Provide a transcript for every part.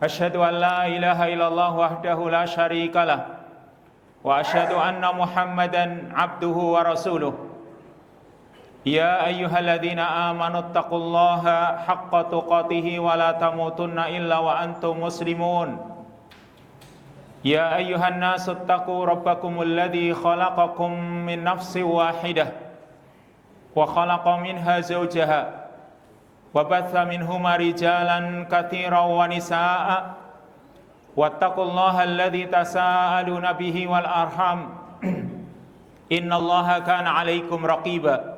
Asyhadu an la ilaha illallah wahdahu la syarikalah wa asyhadu anna Muhammadan abduhu wa rasuluh. Ya ayyuhalladzina amanu taqullaha haqqa tuqatih wa la tamutunna illa wa antum muslimun. Ya ayyuhan nasu taqu rabbakumul ladzi khalaqakum min nafsin wahidah wa khalaqa minha zawjaha wa batha minhuma rijalan katsiran wa nisaa'a wattaqullaha alladzi tasaaluna bihi wal arham innallaha kana 'alaikum raqiba.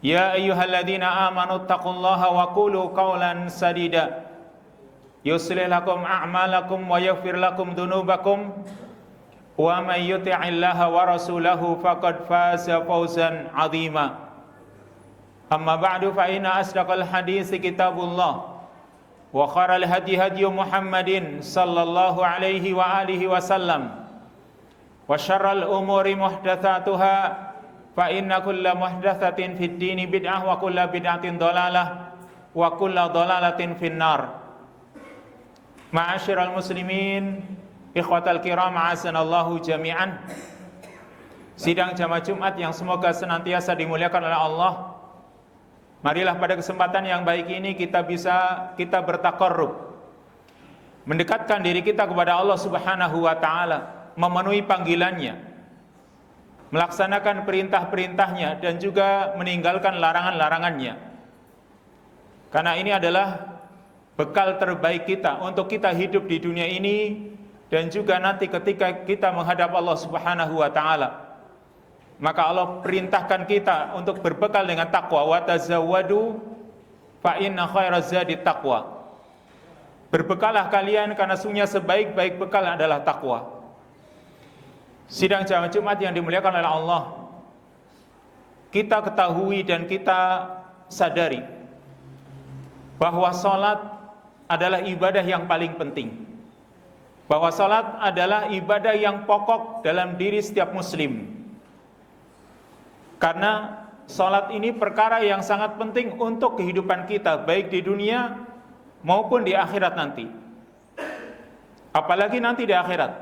Ya ayyuhalladzina amanu taqullaha wa qulu qawlan sadida yuslih lakum a'malakum wa yaghfir lakum dhunubakum wa may yuti'illaha wa rasulahu faqad faza fawzan 'azima. Amma ba'du fa inna asdaqal hadits kitabullah wa khairal hadi hadi Muhammadin sallallahu alaihi wa alihi wasallam wa syarral umuri muhdatsatuha fa inna kulla muhdatsatin fid dini bid'ah wa kulla bid'atin dhalalah wa kulla dhalalatin finnar. Ma'asyiral muslimin, ikhwatal kiram, a'azanallahu jami'an. Sidang jamaah Jumat yang semoga senantiasa dimuliakan oleh Allah. Marilah pada kesempatan yang baik ini kita bertaqarrub, mendekatkan diri kita kepada Allah Subhanahu wa taala, memenuhi panggilannya, melaksanakan perintah-perintahnya dan juga meninggalkan larangan-larangannya. Karena ini adalah bekal terbaik kita untuk kita hidup di dunia ini dan juga nanti ketika kita menghadap Allah Subhanahu wa taala. Maka Allah perintahkan kita untuk berbekal dengan takwa. Wa tazawwadu fa inna khairaz zadi taqwa. Berbekalah kalian karena sungguhnya sebaik-baik bekal adalah takwa. Sidang jamaah Jumat yang dimuliakan oleh Allah, kita ketahui dan kita sadari bahwa salat adalah ibadah yang paling penting. Bahwa salat adalah ibadah yang pokok dalam diri setiap muslim. Karena salat ini perkara yang sangat penting untuk kehidupan kita, baik di dunia maupun di akhirat nanti. Apalagi nanti di akhirat.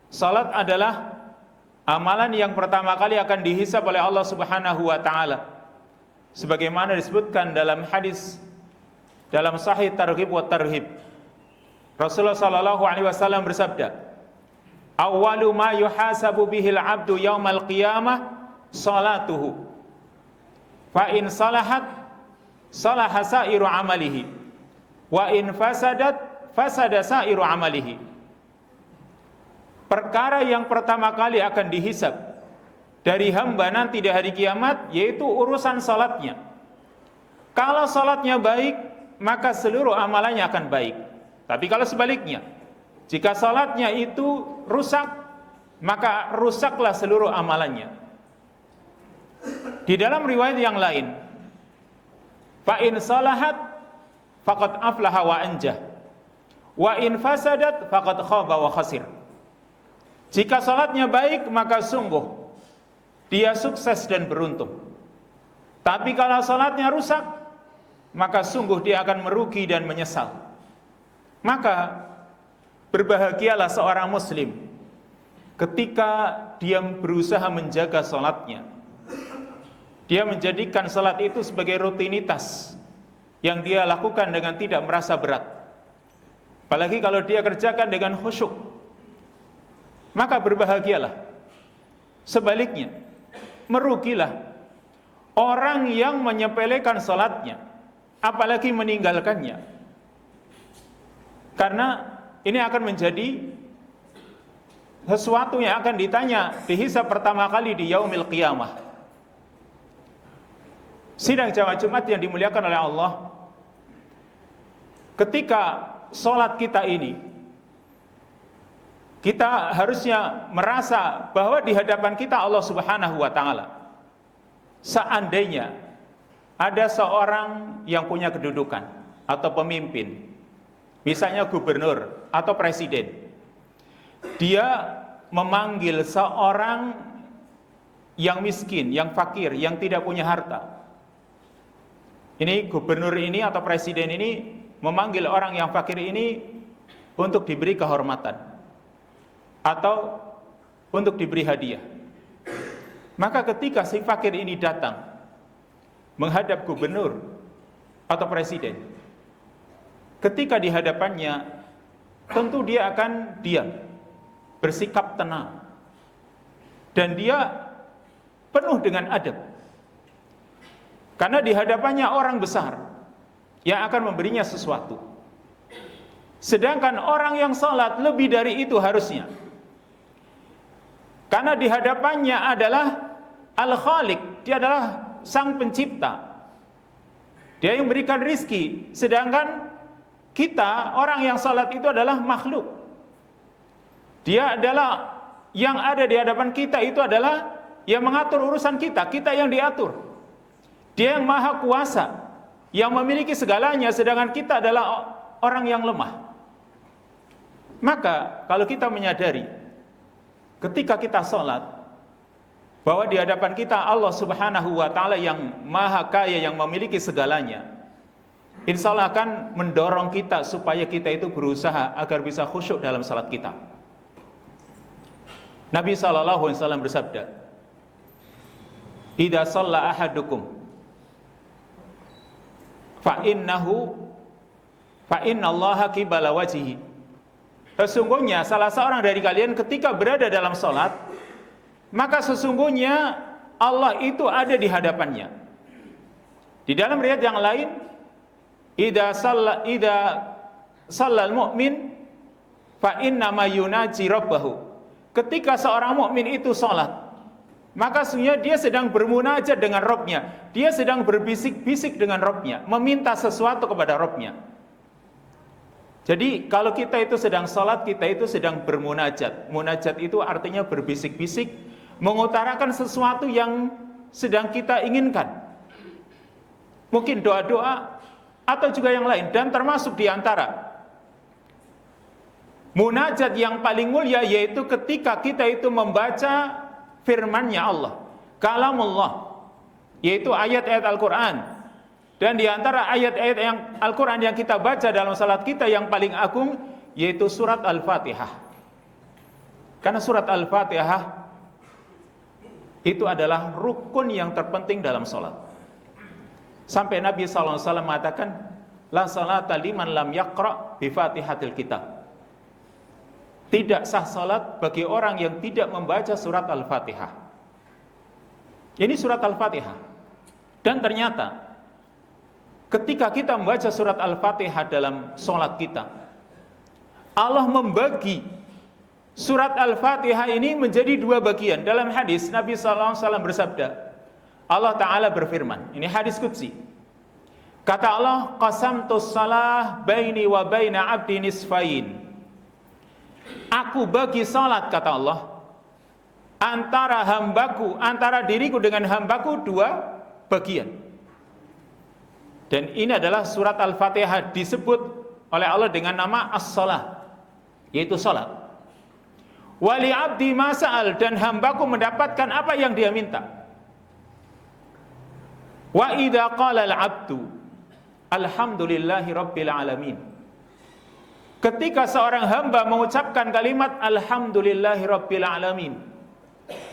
Salat adalah amalan yang pertama kali akan dihisab oleh Allah Subhanahu wa taala. Sebagaimana disebutkan dalam hadis dalam Sahih Targhib wa Tarhib. Rasulullah sallallahu alaihi wasallam bersabda, "Awwalu ma yuhasabu bihil 'abdu yaumal qiyamah salatuhu. Fa in salahat salaha sa'iru amalihi wa in fasadat fasada sa'iru amalihi." Perkara yang pertama kali akan dihisab dari hamba nanti di hari kiamat yaitu urusan salatnya. Kalau salatnya baik, maka seluruh amalannya akan baik. Tapi kalau sebaliknya, jika salatnya itu rusak, maka rusaklah seluruh amalannya. Di dalam riwayat yang lain, fa in salahat faqad aflaha wa anjah wa in fasadat faqad khaba wa khasir. Jika salatnya baik, maka sungguh dia sukses dan beruntung. Tapi kalau salatnya rusak, maka sungguh dia akan merugi dan menyesal. Maka berbahagialah seorang muslim ketika dia berusaha menjaga salatnya. Dia menjadikan salat itu sebagai rutinitas yang dia lakukan dengan tidak merasa berat. Apalagi kalau dia kerjakan dengan khusyuk. Maka berbahagialah. Sebaliknya, merugilah orang yang menyepelekan salatnya, apalagi meninggalkannya. Karena ini akan menjadi sesuatu yang akan ditanya dihisab pertama kali di yaumil qiyamah. Sidang jamaah Jumat yang dimuliakan oleh Allah, ketika sholat kita ini, kita harusnya merasa bahwa di hadapan kita Allah Subhanahu wa taala. Seandainya ada seorang yang punya kedudukan atau pemimpin, misalnya gubernur atau presiden, dia memanggil seorang yang miskin, yang fakir, yang tidak punya harta. Ini gubernur ini atau presiden ini memanggil orang yang fakir ini untuk diberi kehormatan atau untuk diberi hadiah. Maka ketika si fakir ini datang menghadap gubernur atau presiden, ketika di hadapannya tentu dia akan diam, bersikap tenang, dan dia penuh dengan adab. Karena di hadapannya orang besar yang akan memberinya sesuatu. Sedangkan orang yang salat lebih dari itu harusnya. Karena di hadapannya adalah Al-Khaliq, dia adalah Sang Pencipta. Dia yang memberikan rizki, sedangkan kita, orang yang salat itu adalah makhluk. Dia adalah yang ada di hadapan kita itu adalah yang mengatur urusan kita, kita yang diatur. Dia yang maha kuasa, yang memiliki segalanya, sedangkan kita adalah orang yang lemah. Maka kalau kita menyadari ketika kita sholat bahwa di hadapan kita Allah Subhanahu wa ta'ala yang maha kaya, yang memiliki segalanya, insya Allah akan mendorong kita supaya kita itu berusaha agar bisa khusyuk dalam salat kita. Nabi SAW bersabda, "Idza shalla ahadukum fa innallaha qibala wajhihi." Sesungguhnya salah seorang dari kalian ketika berada dalam salat, maka sesungguhnya Allah itu ada di hadapannya. Di dalam riwayat yang lain, idza shallal mu'min fa inna ma yunaji rabbahu. Ketika seorang mukmin itu salat, maka sesungguhnya dia sedang bermunajat dengan Rabb-nya. Dia sedang berbisik-bisik dengan Rabb-nya, meminta sesuatu kepada Rabb-nya. Jadi kalau kita itu sedang salat, kita itu sedang bermunajat. Munajat itu artinya berbisik-bisik, mengutarakan sesuatu yang sedang kita inginkan. Mungkin doa-doa atau juga yang lain, dan termasuk di antara munajat yang paling mulia yaitu ketika kita itu membaca firman-Nya Allah, kalamullah, yaitu ayat-ayat Al-Qur'an. Dan di antara ayat-ayat yang Al-Qur'an yang kita baca dalam salat kita yang paling agung yaitu surat Al-Fatihah. Karena surat Al-Fatihah itu adalah rukun yang terpenting dalam salat. Sampai Nabi SAW mengatakan, la salata liman lam yaqra bi Fatihatil Kitab. Tidak sah salat bagi orang yang tidak membaca surat Al-Fatihah. Ini surat Al-Fatihah. Dan ternyata ketika kita membaca surat Al-Fatihah dalam salat kita, Allah membagi surat Al-Fatihah ini menjadi dua bagian. Dalam hadis Nabi SAW bersabda, Allah Ta'ala berfirman, ini hadis qudsi, kata Allah, qasamtus salah baini wa baina abdi nisfain. Aku bagi salat, kata Allah, antara hambaku, antara diriku dengan hambaku dua bagian. Dan ini adalah surat Al-Fatihah disebut oleh Allah dengan nama as-salah, yaitu salat. Wali abdi masa'al, dan hambaku mendapatkan apa yang dia minta. Wa idza qala al-abdu alhamdulillahi rabbil alamin. Ketika seorang hamba mengucapkan kalimat alhamdulillahi rabbil alamin,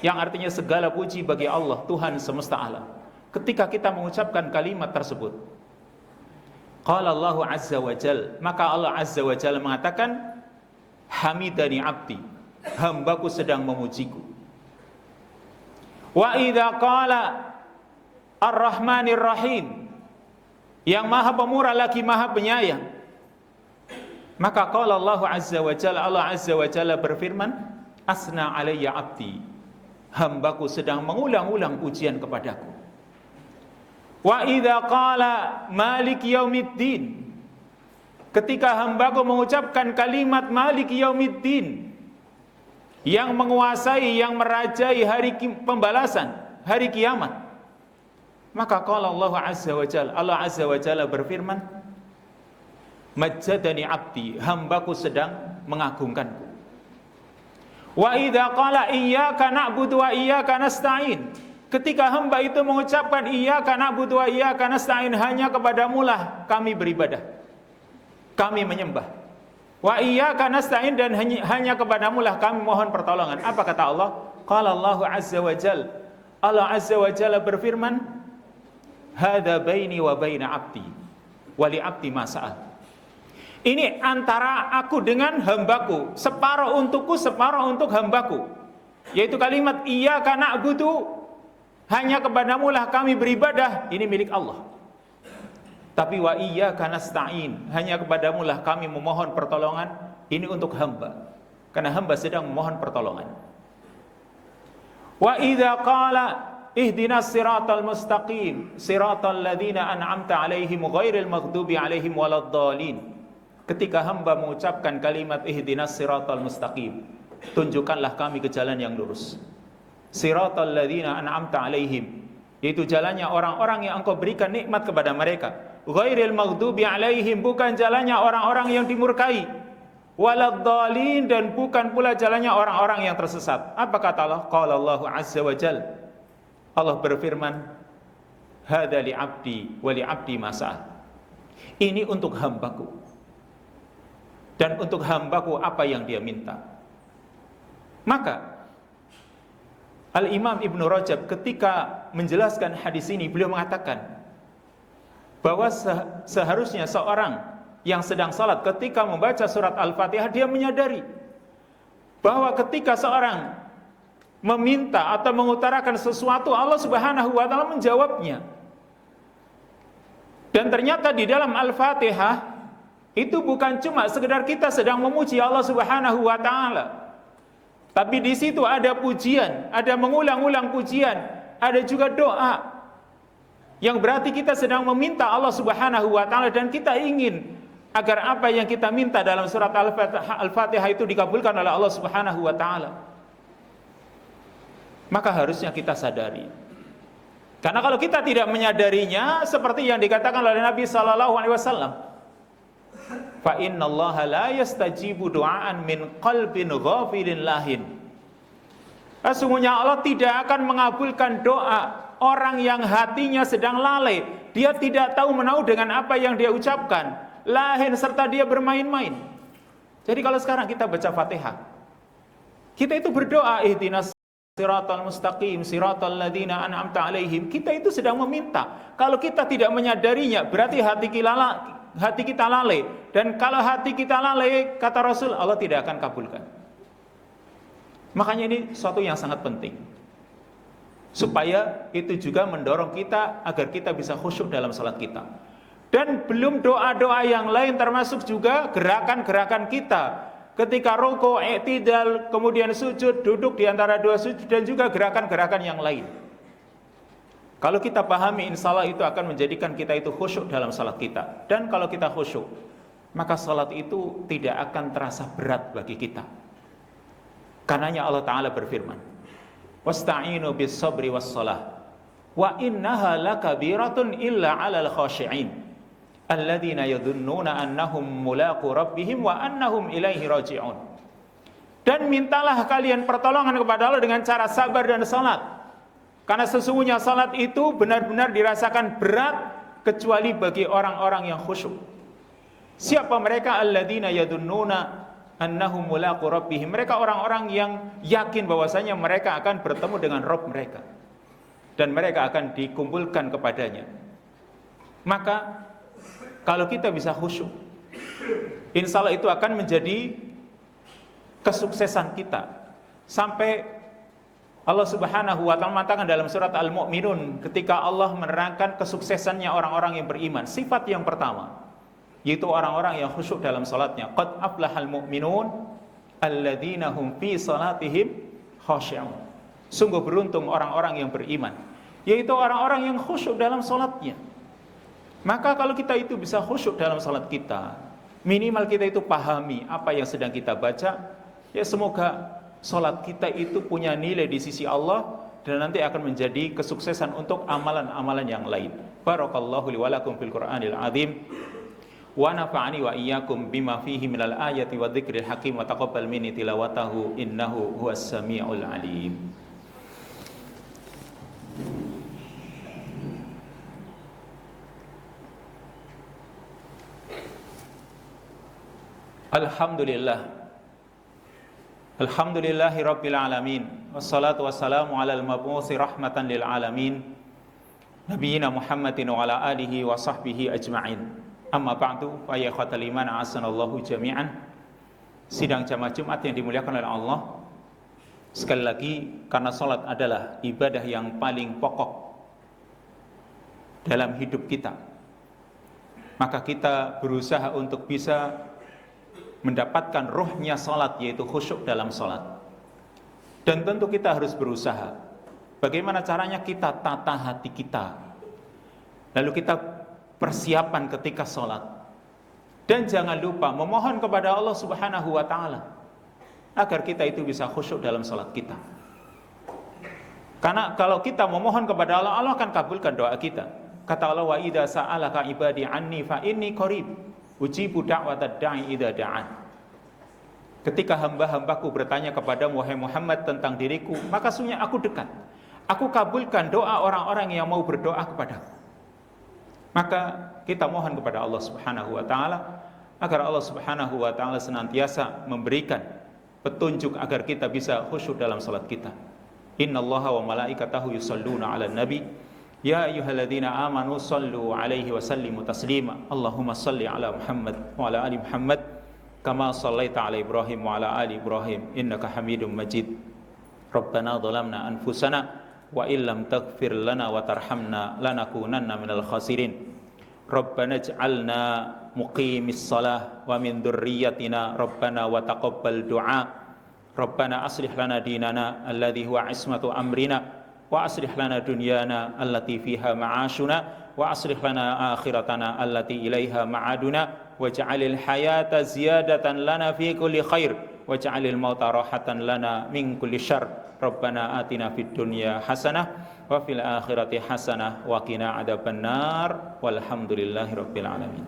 yang artinya segala puji bagi Allah, Tuhan semesta alam. Ketika kita mengucapkan kalimat tersebut, qala Allahu azza wa jal, maka Allah azza wa jalla mengatakan, hamidani abdi, hambaku sedang memujiku. Wa idza qala ar-rahmanir rahim, yang maha pemurah lagi maha penyayang, maka qala Allah azza wa jalla, Allah azza wa jalla berfirman, asna alayya abdi, hambaku sedang mengulang-ulang pujian kepadaku. Wa idza qala malik yaumiddin, ketika hambaku mengucapkan kalimat malik yaumiddin, yang menguasai, yang merajai hari pembalasan, hari kiamat, maka qala Allah azza wa jalla, Allah azza wa jalla berfirman, majjadani abdi, hambaku sedang mengagungkanku. Wa idza qala iyyaka na'budu wa iyyaka nasta'in, ketika hamba itu mengucapkan iyyaka na'budu wa iyyaka nasta'in, hanya kepadamu lah kami beribadah. kami menyembah. Wa iyyaka nasta'in, dan hanya kepadamu lah kami mohon pertolongan. Apa kata Allah? Qala Allah azza wa jalla, Allah azza wa jalla berfirman, hadza baini wa baina 'abdi wa li 'abdi ma sa'al. Ini antara aku dengan hambaku, separuh untukku, separuh untuk hambaku. Yaitu kalimat iyyaka na'budu, hanya kepadamu lah kami beribadah, ini milik Allah. Tapi wa iyyaka nasta'in, hanya kepadamu lah kami memohon pertolongan, ini untuk hamba, karena hamba sedang memohon pertolongan. Wa idza qala ihdinas siratal mustaqim siratal ladzina an'amta 'alaihim ghairil maghdubi 'alaihim waladdallin. Ketika hamba mengucapkan kalimat ihdinas siratal mustaqim, tunjukkanlah kami ke jalan yang lurus. Siratal ladzina an'amta 'alaihim, yaitu jalannya orang-orang yang engkau berikan nikmat kepada mereka. Ghairil maghdubi 'alaihim, bukan jalannya orang-orang yang dimurkai. Waladdallin, dan bukan pula jalannya orang-orang yang tersesat. Apa kata Allah? Qala Allah azza wa jalla, Allah berfirman, hadza li 'abdi wa li 'abdi ma sa'al. Ini untuk hambaku, dan untuk hambaku apa yang dia minta. Maka Al-Imam Ibn Rajab ketika menjelaskan hadis ini, beliau mengatakan bahwa seharusnya seorang yang sedang salat ketika membaca surat Al-Fatihah, dia menyadari bahwa ketika seorang meminta atau mengutarakan sesuatu, Allah Subhanahu wa taala menjawabnya. Dan ternyata di dalam Al-Fatihah itu bukan cuma sekedar kita sedang memuji Allah Subhanahu wa taala, tapi di situ ada pujian, ada mengulang-ulang pujian, ada juga doa, yang berarti kita sedang meminta Allah Subhanahu wa taala, dan kita ingin agar apa yang kita minta dalam surat Al-Fatihah itu dikabulkan oleh Allah Subhanahu wa taala. Maka harusnya kita sadari. Karena kalau kita tidak menyadarinya, seperti yang dikatakan oleh Nabi sallallahu alaihi wasallam, fa innallaha la yastajibu du'aan min qalbin ghafilin lahin. Sesungguhnya Allah tidak akan mengabulkan doa orang yang hatinya sedang lalai, dia tidak tahu menahu dengan apa yang dia ucapkan, lahin, serta dia bermain-main. Jadi kalau sekarang kita baca Fatihah, kita itu berdoa ihdinas siratal mustaqim siratal ladzina an'amta 'alaihim, kita itu sedang meminta. Kalau kita tidak menyadarinya, berarti hati kita lalai. Dan kalau hati kita lalai, kata Rasul, Allah tidak akan kabulkan. Makanya ini suatu yang sangat penting, supaya itu juga mendorong kita agar kita bisa khusyuk dalam salat kita. Dan belum doa-doa yang lain, termasuk juga gerakan-gerakan kita ketika rukuk, i'tidal, kemudian sujud, duduk di antara dua sujud, dan juga gerakan-gerakan yang lain. Kalau kita pahami, insya Allah itu akan menjadikan kita itu khusyuk dalam salat kita. Dan kalau kita khusyuk, maka salat itu tidak akan terasa berat bagi kita. Karenanya Allah Ta'ala berfirman, wasta'inu bis sabri was salah wa innaha lakabiratun illa 'alal khashi'in alladzina yadhunnuna annahum mulaqu rabbihim wa annahum ilaihi raji'un. Dan mintalah kalian pertolongan kepada Allah dengan cara sabar dan salat, karena sesungguhnya salat itu benar-benar dirasakan berat kecuali bagi orang-orang yang khusyuk. Siapa mereka? Alladzina yadhunnuna annahum mulaqu rabbihim, mereka orang-orang yang yakin bahwasanya mereka akan bertemu dengan Rabb mereka dan mereka akan dikumpulkan kepadanya. Maka kalau kita bisa khusyuk, insya Allah itu akan menjadi kesuksesan kita. Sampai Allah Subhanahu wa ta'ala mengatakan dalam surat Al-Mu'minun, ketika Allah menerangkan kesuksesannya orang-orang yang beriman, sifat yang pertama yaitu orang-orang yang khusyuk dalam salatnya. Qad aflahal mu'minun alladzina hum fi salatihim khashi'un. Sungguh beruntung orang-orang yang beriman, yaitu orang-orang yang khusyuk dalam salatnya. Maka kalau kita itu bisa khusyuk dalam salat kita, minimal kita itu pahami apa yang sedang kita baca, ya semoga salat kita itu punya nilai di sisi Allah dan nanti akan menjadi kesuksesan untuk amalan-amalan yang lain. Barakallahu li wa lakum fil Qur'anil azim wa nafa'ani wa iyyakum bima fihi minal ayati wa dzikril hakim wa taqabbal minni tilawatahu innahu huwas samiul alim. Alhamdulillah. Alhamdulillahi rabbil alamin. Wassalatu wassalamu alal mab'uthi rahmatan lil alamin. Nabiyina Muhammadin wa ala alihi wa sahbihi ajma'in. Amma ba'du, fa ya khatal iman a'asanallahu jami'an. Sidang jamaah Jumat yang dimuliakan oleh Allah. Sekali lagi, karena salat adalah ibadah yang paling pokok dalam hidup kita, maka kita berusaha untuk bisa mendapatkan ruhnya salat, yaitu khusyuk dalam salat. Dan tentu kita harus berusaha. Bagaimana caranya? Kita tata hati kita, lalu kita persiapan ketika salat. Dan jangan lupa memohon kepada Allah Subhanahu wa ta'ala agar kita itu bisa khusyuk dalam salat kita. Karena kalau kita memohon kepada Allah, Allah akan kabulkan doa kita. Kata Allah, wa idza sa'alaka ibadi anni fa inni qarib ujibu da'watad da'i idza da'an. Ketika hamba-hambaku bertanya kepadamu wahai Muhammad tentang diriku, maka sungguh aku dekat. Aku kabulkan doa orang-orang yang mau berdoa kepadaku. Maka kita mohon kepada Allah Subhanahu wa taala agar Allah Subhanahu wa taala senantiasa memberikan petunjuk agar kita bisa khusyuk dalam salat kita. Innallaha wa malaikatahu yusholluna 'alan nabi ya ayyuhalladzina amanu shallu 'alaihi wa sallimu taslima. Allahumma shalli 'ala Muhammad wa 'ala ali Muhammad kama shallaita 'ala Ibrahim wa 'ala ali Ibrahim innaka Hamidum Majid. Rabbana dhalamna anfusana wa illam taghfir lana wa tarhamna lanakunanna minal khasirin. Rabbana ij'alna muqimis shalah wa min dzurriyyatina Rabbana wa taqabbal du'a. Rabbana aslih lana dinana alladzi huwa ismatu amrina wa aslih lana dunyana allati fiha ma'ashuna wa aslih lana akhiratana allati ilaiha ma'aduna waj'alil hayata ziyadatan lana fi kulli khair waj'alil mauta rahatan lana min kulli syarr. Rabbana atina fid dunya hasanah wa fil akhirati hasanah wa qina adzabannar walhamdulillahi rabbil alamin.